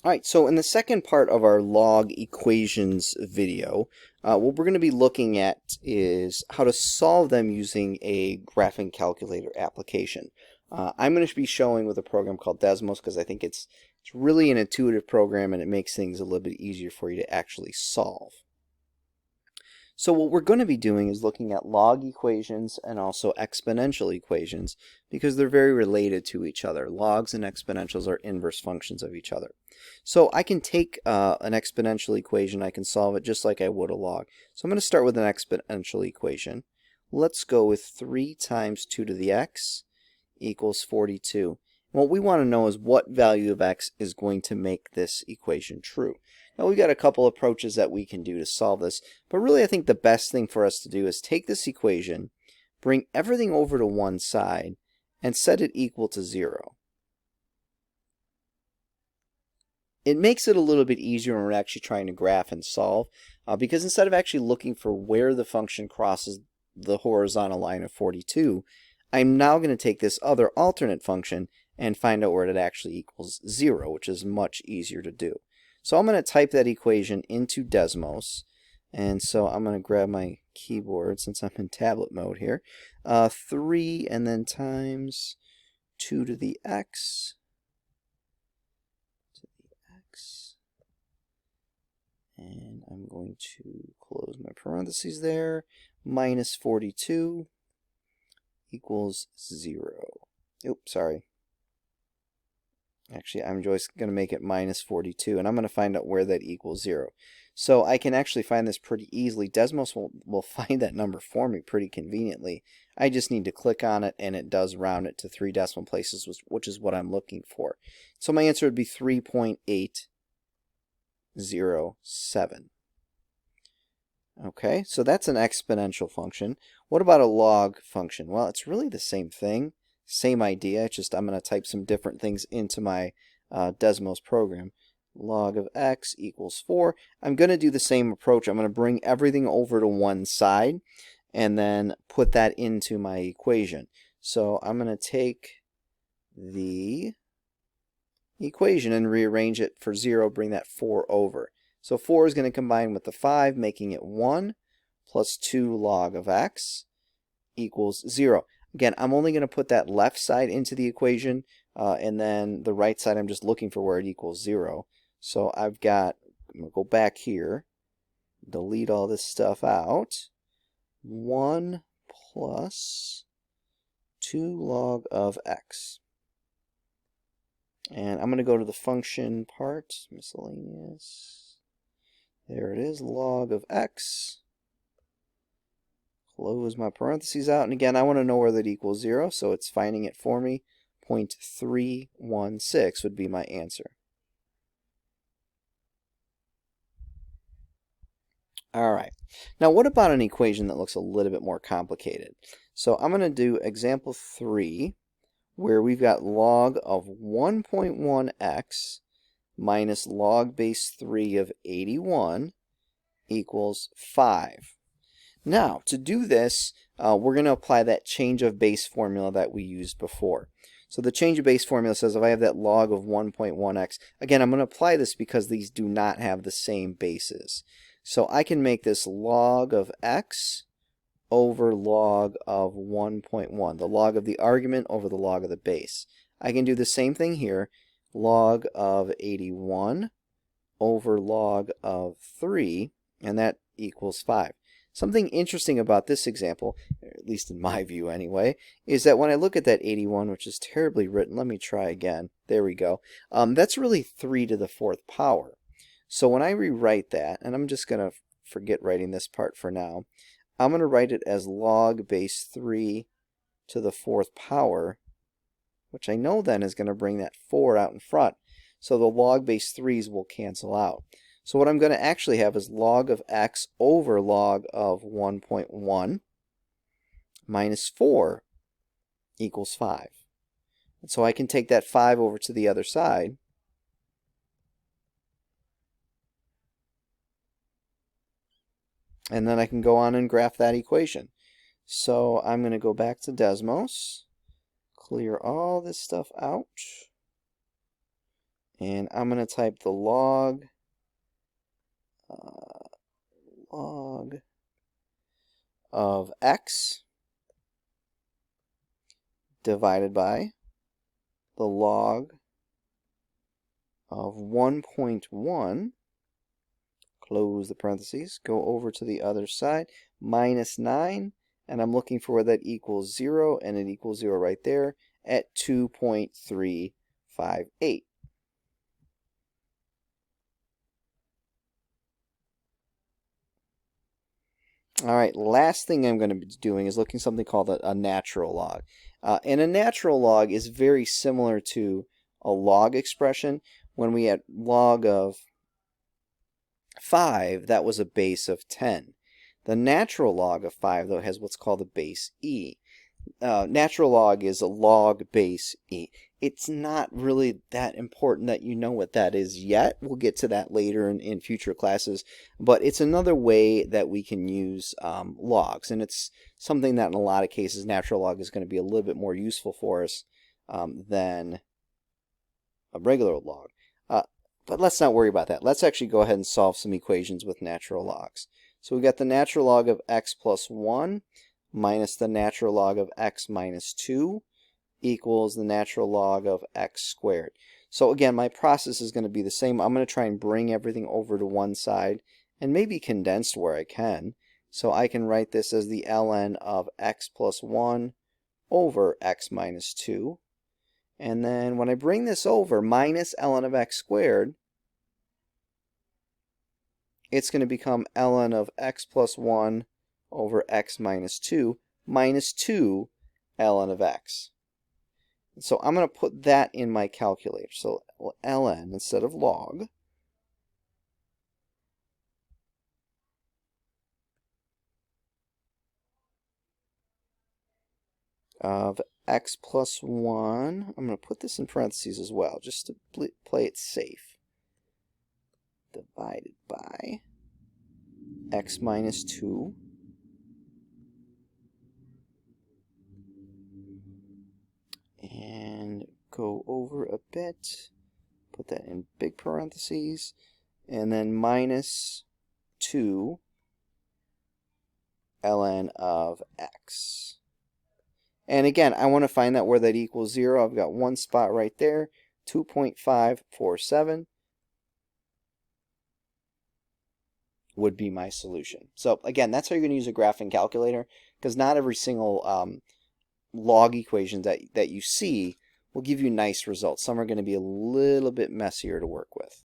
Alright, so in the second part of our log equations video, what we're going to be looking at is how to solve them using a graphing calculator application. I'm going to be showing with a program called Desmos because I think it's really an intuitive program and it makes things a little bit easier for you to actually solve. So what we're going to be doing is looking at log equations and also exponential equations because they're very related to each other. Logs and exponentials are inverse functions of each other. So I can take an exponential equation, I can solve it just like I would a log. So I'm going to start with an exponential equation. Let's go with 3 times 2 to the x equals 42. What we want to know is what value of x is going to make this equation true. Now we've got a couple approaches that we can do to solve this, but really I think the best thing for us to do is take this equation, bring everything over to one side, and set it equal to 0. It makes it a little bit easier when we're actually trying to graph and solve, because instead of actually looking for where the function crosses the horizontal line of 42, I'm now going to take this other alternate function and find out where it actually equals 0, which is much easier to do. So I'm going to type that equation into Desmos, and so I'm going to grab my keyboard since I'm in tablet mode here. 3 and then times 2 to the x, and I'm going to close my parentheses there, minus 42 equals 0. Oops, sorry. Actually, I'm just going to make it minus 42, and I'm going to find out where that equals 0. So I can actually find this pretty easily. Desmos will find that number for me pretty conveniently. I just need to click on it, and it does round it to 3 decimal places, which is what I'm looking for. So my answer would be 3.807. Okay, so that's an exponential function. What about a log function? Well, it's really the same thing. Same idea, it's just I'm going to type some different things into my Desmos program. Log of x equals 4. I'm going to do the same approach. I'm going to bring everything over to one side and then put that into my equation. So I'm going to take the equation and rearrange it for 0, bring that 4 over. So 4 is going to combine with the 5, making it 1 plus 2 log of x equals 0. Again, I'm only going to put that left side into the equation, and then the right side I'm just looking for where it equals 0. So I'm going to go back here, delete all this stuff out. 1 plus 2 log of x. And I'm going to go to the function part, miscellaneous. There it is, log of x. Close my parentheses out, and again I want to know where that equals 0, so it's finding it for me. 0.316 would be my answer. Alright, now what about an equation that looks a little bit more complicated? So I'm going to do example 3, where we've got log of 1.1x minus log base 3 of 81 equals 5. Now, to do this, we're going to apply that change of base formula that we used before. So the change of base formula says if I have that log of 1.1x, again, I'm going to apply this because these do not have the same bases. So I can make this log of x over log of 1.1, the log of the argument over the log of the base. I can do the same thing here, log of 81 over log of 3, and that equals 5. Something interesting about this example, at least in my view anyway, is that when I look at that 81, which is terribly written, let me try again. There we go. That's really 3 to the 4th power. So when I rewrite that, and I'm just going to forget writing this part for now, I'm going to write it as log base 3 to the 4th power, which I know then is going to bring that 4 out in front. So the log base 3's will cancel out. So what I'm going to actually have is log of x over log of 1.1 minus 4 equals 5. And so I can take that 5 over to the other side. And then I can go on and graph that equation. So I'm going to go back to Desmos, clear all this stuff out. And I'm going to type the log of x divided by the log of 1.1, close the parentheses, go over to the other side, minus 9, and I'm looking for where that equals 0, and it equals 0 right there at 2.358. All right, last thing I'm going to be doing is looking something called a natural log. And a natural log is very similar to a log expression. When we had log of 5, that was a base of 10. The natural log of 5, though, has what's called a base e. Natural log is a log base e. It's not really that important that you know what that is yet. We'll get to that later in future classes. But it's another way that we can use logs. And it's something that in a lot of cases, natural log is going to be a little bit more useful for us than a regular log. But let's not worry about that. Let's actually go ahead and solve some equations with natural logs. So we got the natural log of x plus 1 minus the natural log of x minus 2 equals the natural log of x squared. So again, my process is going to be the same. I'm going to try and bring everything over to one side and maybe condense where I can. So I can write this as the ln of x plus 1 over x minus 2. And then when I bring this over, minus ln of x squared, it's going to become ln of x plus 1 over x minus 2 minus 2 ln of x. So I'm going to put that in my calculator. So ln instead of log of x plus 1. I'm going to put this in parentheses as well, just to play it safe. Divided by x minus 2 and go over a bit, put that in big parentheses, and then minus 2 ln of x. And again, I want to find out where that equals 0. I've got one spot right there, 2.547 would be my solution. So again, that's how you're going to use a graphing calculator, because not every single log equation that you see will give you nice results. Some are going to be a little bit messier to work with.